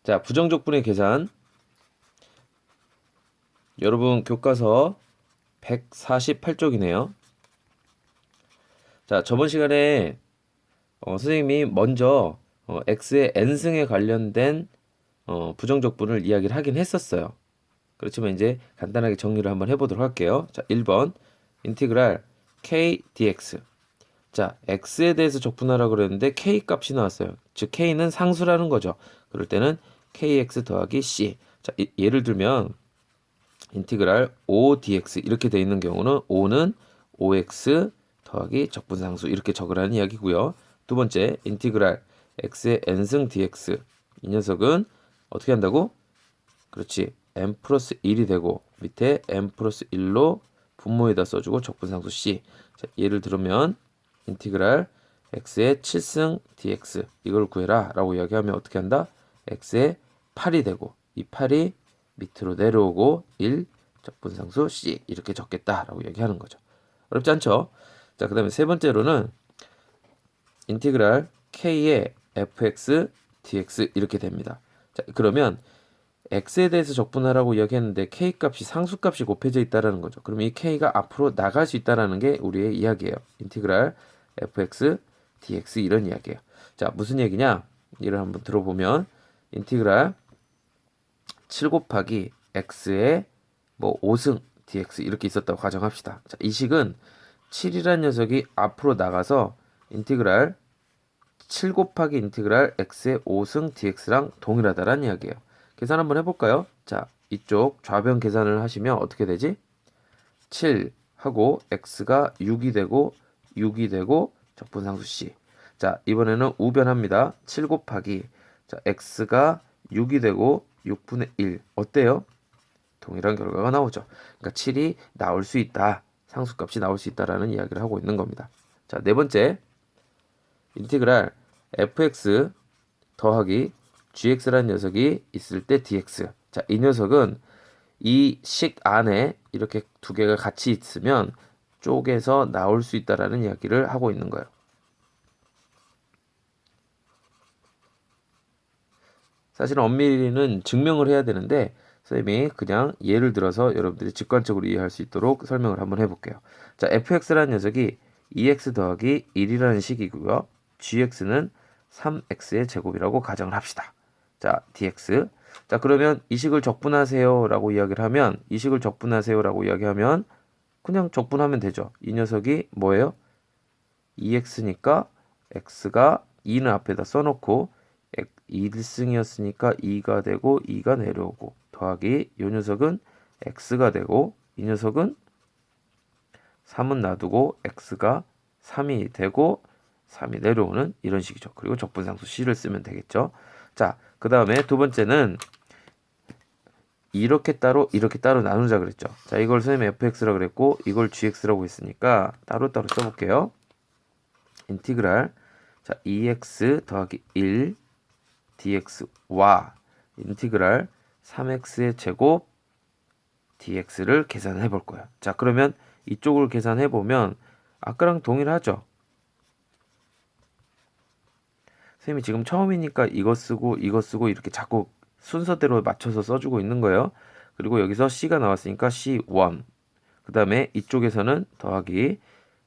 자, 부정적분의 계산. 여러분 교과서 148쪽이네요. 자, 저번 시간에 선생님이 먼저 x의 n승에 관련된 부정적분을 이야기를 하긴 했었어요. 그렇지만 이제 간단하게 정리를 한번 해보도록 할게요. 자, 1번 인티그랄 k dx. 자, x에 대해서 적분하라고 그랬는데 k 값이 나왔어요. 즉 k는 상수라는 거죠. 그럴 때는 kx 더하기 c. 자, 예를 들면 인티그랄 5 dx 이렇게 돼 있는 경우는 5는 5x 더하기 적분상수 이렇게 적으라는 이야기고요. 두 번째 인티그랄 x의 n승 dx. 이 녀석은 어떻게 한다고? 그렇지. n 플러스 1이 되고 밑에 n 플러스 1로 분모에다 써주고 적분상수 c. 자, 예를 들면 인티그랄 x의 7승 dx 이걸 구해라 라고 이야기하면 어떻게 한다? x의 8이 되고 이 8이 밑으로 내려오고 1 적분상수 c 이렇게 적겠다라고 얘기하는 거죠. 어렵지 않죠? 자, 그 다음에 세 번째로는 인티그랄 k의 fx dx 이렇게 됩니다. 자, 그러면 x에 대해서 적분하라고 이야기했는데 k 값이 상수값이 곱해져 있다라는 거죠. 그럼 이 k가 앞으로 나갈 수 있다라는 게 우리의 이야기예요. 인티그랄 fx dx 이런 이야기예요. 자, 무슨 얘기냐? 이를 한번 들어보면 인티그랄 7 곱하기 x의 뭐 5승 dx 이렇게 있었다고 가정합시다. 자, 이 식은 7이라는 녀석이 앞으로 나가서 인티그랄 7 곱하기 인티그랄 x의 5승 dx랑 동일하다라는 이야기예요. 계산 한번 해볼까요? 자, 이쪽 좌변 계산을 하시면 어떻게 되지? 7 하고 x가 6이 되고 6이 되고 적분상수 c. 자, 이번에는 우변합니다. 7 곱하기 자, x가 6이 되고 6분의 1 어때요? 동일한 결과가 나오죠. 그러니까 7이 나올 수 있다. 상수값이 나올 수 있다라는 이야기를 하고 있는 겁니다. 자, 네 번째 인티그랄 fx 더하기 gx라는 녀석이 있을 때 dx. 자, 이 녀석은 이 식 안에 이렇게 두 개가 같이 있으면 쪼개서 나올 수 있다라는 이야기를 하고 있는 거예요. 사실은 엄밀히는 증명을 해야 되는데 선생님이 그냥 예를 들어서 여러분들이 직관적으로 이해할 수 있도록 설명을 한번 해볼게요. 자, fx라는 녀석이 2x 더하기 1이라는 식이고요. gx는 3x의 제곱이라고 가정을 합시다. 자, dx. 자, 그러면 이 식을 적분하세요 라고 이야기를 하면 이 식을 적분하세요 라고 이야기하면 그냥 적분하면 되죠. 이 녀석이 뭐예요? 2x니까 x가 2는 앞에다 써놓고 1승이었으니까 2가 되고 2가 내려오고 더하기 이 녀석은 x가 되고 이 녀석은 3은 놔두고 x가 3이 되고 3이 내려오는 이런 식이죠. 그리고 적분상수 c를 쓰면 되겠죠. 자, 그 다음에 두 번째는 이렇게 따로 나누자 그랬죠. 자, 이걸 선생님이 fx라고 그랬고 이걸 gx라고 했으니까 따로따로 써볼게요. 인티그랄 자 2x 더하기 1 dx와 인티그랄 3x의 제곱 dx를 계산해 볼 거예요. 자, 그러면 이쪽을 계산해 보면 아까랑 동일하죠. 선생님이 지금 처음이니까 이거 쓰고 이렇게 자꾸 순서대로 맞춰서 써주고 있는 거예요. 그리고 여기서 c가 나왔으니까 c1 그 다음에 이쪽에서는 더하기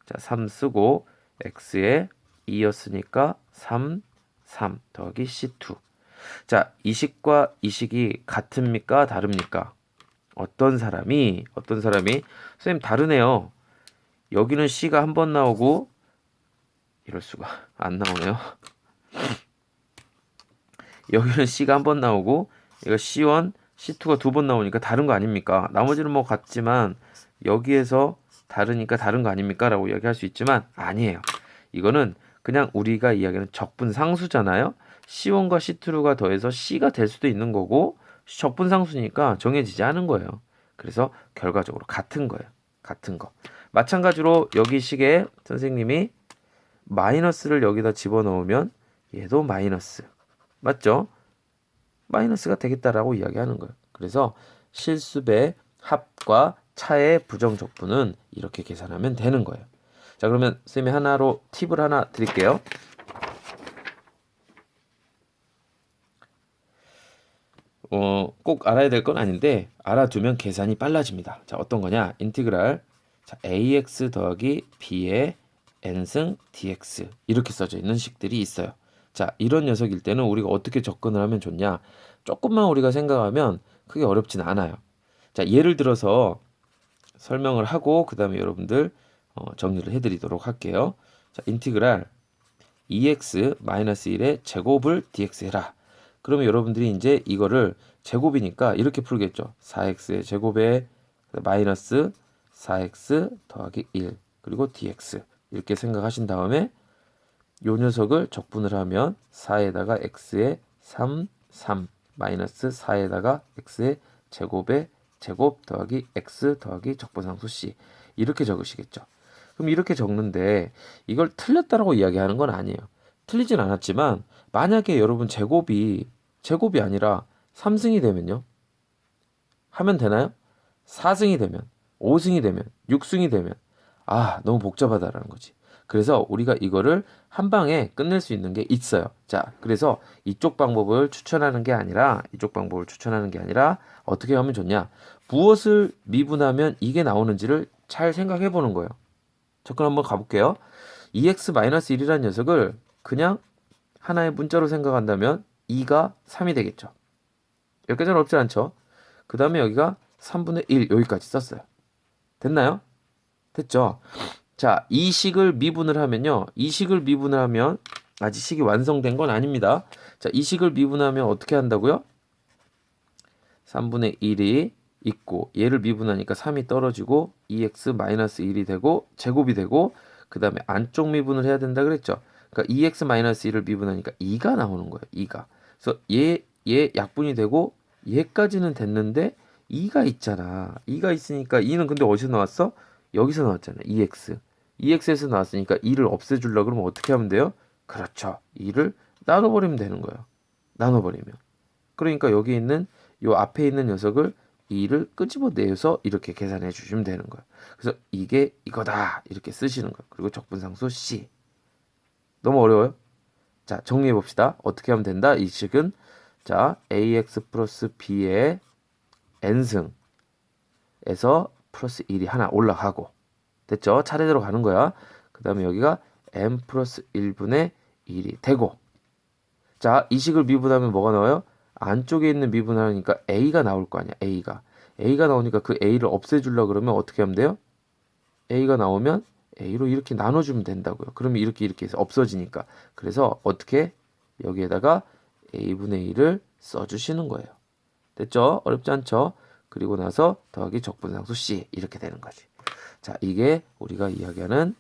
자 3 쓰고 x에 2였으니까 3 더하기 c2 자, 이 식과 이 식이 같습니까? 다릅니까? 어떤 사람이 선생님 다르네요. 여기는 c가 한 번 나오고 이럴 수가 안 나오네요. 여기는 c가 한 번 나오고 이거 c1, c2가 두 번 나오니까 다른 거 아닙니까? 나머지는 뭐 같지만 여기에서 다르니까 다른 거 아닙니까? 라고 이야기할 수 있지만 아니에요. 이거는 그냥 우리가 이야기하는 적분상수잖아요. C1과 C2가 더해서 C가 될 수도 있는 거고 적분상수니까 정해지지 않은 거예요. 그래서 결과적으로 같은 거예요. 같은 거. 마찬가지로 여기 식에 선생님이 마이너스를 여기다 집어넣으면 얘도 마이너스. 맞죠? 마이너스가 되겠다라고 이야기하는 거예요. 그래서 실수배 합과 차의 부정적분은 이렇게 계산하면 되는 거예요. 자, 그러면 선생님이 하나로 팁을 하나 드릴게요. 꼭 알아야 될 건 아닌데 알아두면 계산이 빨라집니다. 자, 어떤 거냐? 인티그랄 자, ax 더하기 b의 n승 dx 이렇게 써져 있는 식들이 있어요. 자, 이런 녀석일 때는 우리가 어떻게 접근을 하면 좋냐? 조금만 우리가 생각하면 크게 어렵진 않아요. 자, 예를 들어서 설명을 하고 그 다음에 여러분들 정리를 해드리도록 할게요. 자, 인티그랄 2x-1의 제곱을 dx 해라. 그러면 여러분들이 이제 이거를 제곱이니까 이렇게 풀겠죠. 4x의 제곱에 마이너스 4x 더하기 1 그리고 dx 이렇게 생각하신 다음에 요 녀석을 적분을 하면 4에다가 x의 3 마이너스 4에다가 x의 제곱에 제곱 더하기 x 더하기 적분상수 c 이렇게 적으시겠죠. 그럼 이렇게 적는데 이걸 틀렸다라고 이야기하는 건 아니에요. 틀리진 않았지만 만약에 여러분 제곱이 아니라 3승이 되면요. 하면 되나요? 4승이 되면 5승이 되면 6승이 되면 너무 복잡하다라는 거지. 그래서 우리가 이거를 한 방에 끝낼 수 있는 게 있어요. 자, 그래서 이쪽 방법을 추천하는 게 아니라 어떻게 하면 좋냐? 무엇을 미분하면 이게 나오는지를 잘 생각해 보는 거예요. 접근 한번 가볼게요. 2x-1이라는 녀석을 그냥 하나의 문자로 생각한다면 2가 3이 되겠죠. 여기까지는 어렵지 않죠? 그 다음에 여기가 3분의 1 여기까지 썼어요. 됐나요? 됐죠? 자, 이 식을 미분을 하면요. 아직 식이 완성된 건 아닙니다. 자, 이 식을 미분하면 어떻게 한다고요? 3분의 1이 있고 얘를 미분하니까 3이 떨어지고 2x-1이 되고 제곱이 되고 그 다음에 안쪽 미분을 해야 된다 그랬죠. 그러니까 2x-1을 미분하니까 2가 나오는 거예요. 2가. 그래서 얘 약분이 되고 얘까지는 됐는데 2가 있잖아. 2가 있으니까 2는 근데 어디서 나왔어? 여기서 나왔잖아. 2x. 2x에서 나왔으니까 2를 없애주려고 그러면 어떻게 하면 돼요? 그렇죠. 2를 나눠버리면 되는 거예요. 나눠버리면. 그러니까 여기 있는 요 앞에 있는 녀석을 2를 끄집어내서 이렇게 계산해 주시면 되는 거예요. 그래서 이게 이거다 이렇게 쓰시는 거예요. 그리고 적분상수 C. 너무 어려워요? 자, 정리해 봅시다. 어떻게 하면 된다? 이 식은 자, ax 플러스 b의 n승에서 플러스 1이 하나 올라가고 됐죠? 차례대로 가는 거야. 그 다음에 여기가 n 플러스 1분의 1이 되고 자, 이 식을 미분하면 뭐가 나와요? 안쪽에 있는 미분하니까 a가 나올 거 아니야. a가 나오니까 그 a를 없애주려고 그러면 어떻게 하면 돼요? a가 나오면 a로 이렇게 나눠주면 된다고요. 그러면 이렇게 해서 없어지니까. 그래서 어떻게 여기에다가 a분의 1을 써주시는 거예요. 됐죠? 어렵지 않죠? 그리고 나서 더하기 적분상수 c 이렇게 되는 거지. 자, 이게 우리가 이야기하는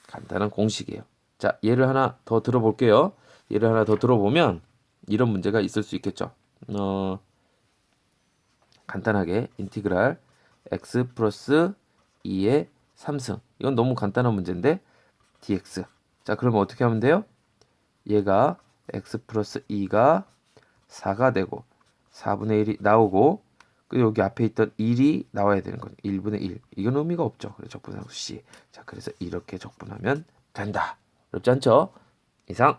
간단한 공식이에요. 자, 예를 하나 더 들어볼게요. 예를 하나 더 들어보면 이런 문제가 있을 수 있겠죠. 간단하게 인티그랄 x 플러스 2의 3승. 이건 너무 간단한 문제인데 dx. 자, 그러면 어떻게 하면 돼요? 얘가 x 플러스 2가 4가 되고 4분의 1이 나오고 그리고 여기 앞에 있던 1이 나와야 되는 거죠. 1분의 1. 이건 의미가 없죠. 그래서 적분상수 C. 자, 그래서 이렇게 적분하면 된다. 어렵지 않죠? 이상.